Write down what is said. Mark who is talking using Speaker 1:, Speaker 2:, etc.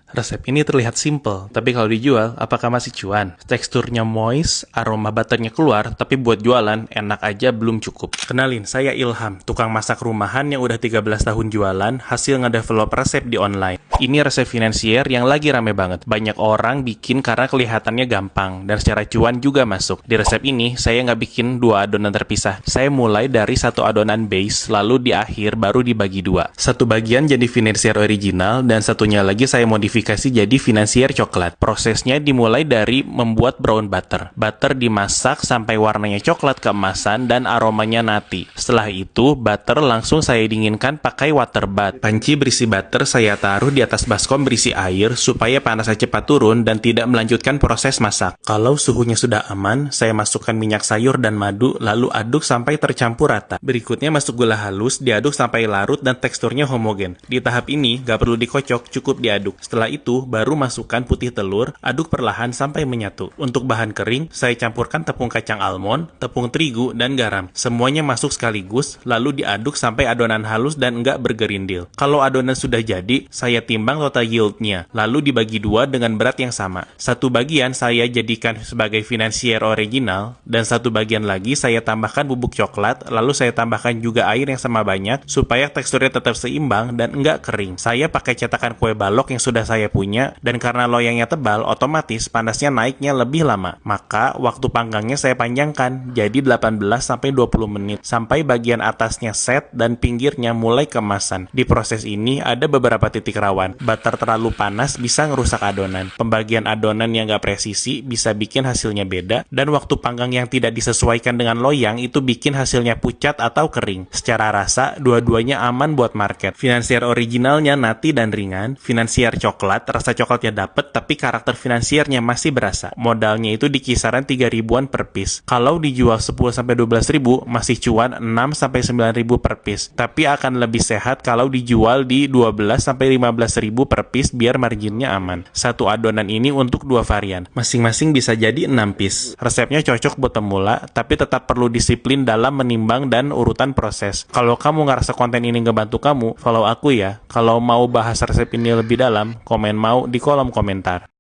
Speaker 1: Resep ini terlihat simple, tapi kalau dijual, apakah masih cuan? Teksturnya moist, aroma butternya keluar, tapi buat jualan, enak aja belum cukup. Kenalin, saya Ilham, tukang masak rumahan yang udah 13 tahun jualan, hasil ngedevelop resep di online. Ini resep finansier yang lagi rame banget. Banyak orang bikin karena kelihatannya gampang, dan secara cuan juga masuk. Di resep ini, saya nggak bikin dua adonan terpisah. Saya mulai dari satu adonan base, lalu di akhir baru dibagi dua. Satu bagian jadi finansier original, dan satunya lagi saya modifikasi jadi finansier coklat. Prosesnya dimulai dari membuat brown butter. Butter dimasak sampai warnanya coklat keemasan dan aromanya nati. Setelah itu, butter langsung saya dinginkan pakai water bath. Panci berisi butter saya taruh di atas baskom berisi air supaya panasnya cepat turun dan tidak melanjutkan proses masak. Kalau suhunya sudah aman, saya masukkan minyak sayur dan madu lalu aduk sampai tercampur rata. Berikutnya masuk gula halus, diaduk sampai larut dan teksturnya homogen. Di tahap ini, gak perlu dikocok, cukup diaduk. Setelah itu, baru masukkan putih telur, aduk perlahan sampai menyatu. Untuk bahan kering, saya campurkan tepung kacang almond, tepung terigu, dan garam. Semuanya masuk sekaligus, lalu diaduk sampai adonan halus dan enggak bergerindil. Kalau adonan sudah jadi, saya timbang total yield-nya, lalu dibagi dua dengan berat yang sama. Satu bagian saya jadikan sebagai finansier original, dan satu bagian lagi saya tambahkan bubuk coklat, lalu saya tambahkan juga air yang sama banyak, supaya teksturnya tetap seimbang dan enggak kering. Saya pakai cetakan kue balok yang sudah saya punya, dan karena loyangnya tebal, otomatis panasnya naiknya lebih lama. Maka, waktu panggangnya saya panjangkan, jadi 18-20 menit, sampai bagian atasnya set dan pinggirnya mulai keemasan. Di proses ini, ada beberapa titik rawan. Butter terlalu panas bisa ngerusak adonan. Pembagian adonan yang nggak presisi bisa bikin hasilnya beda, dan waktu panggang yang tidak disesuaikan dengan loyang itu bikin hasilnya pucat atau kering. Secara rasa, dua-duanya aman buat market. Finansier originalnya nati dan ringan, finansier coklat, rasa coklatnya dapet tapi karakter finansiernya masih berasa. Modalnya itu di kisaran 3 ribuan per piece. Kalau dijual 10-12 ribu, masih cuan 6-9 ribu per piece. Tapi akan lebih sehat kalau dijual di 12-15 ribu per piece biar marginnya aman. Satu adonan ini untuk dua varian. Masing-masing bisa jadi 6 piece. Resepnya cocok buat pemula, tapi tetap perlu disiplin dalam menimbang dan urutan proses. Kalau kamu ngerasa konten ini ngebantu kamu, follow aku ya. Kalau mau bahas resep ini lebih dalam, komen mau di kolom komentar.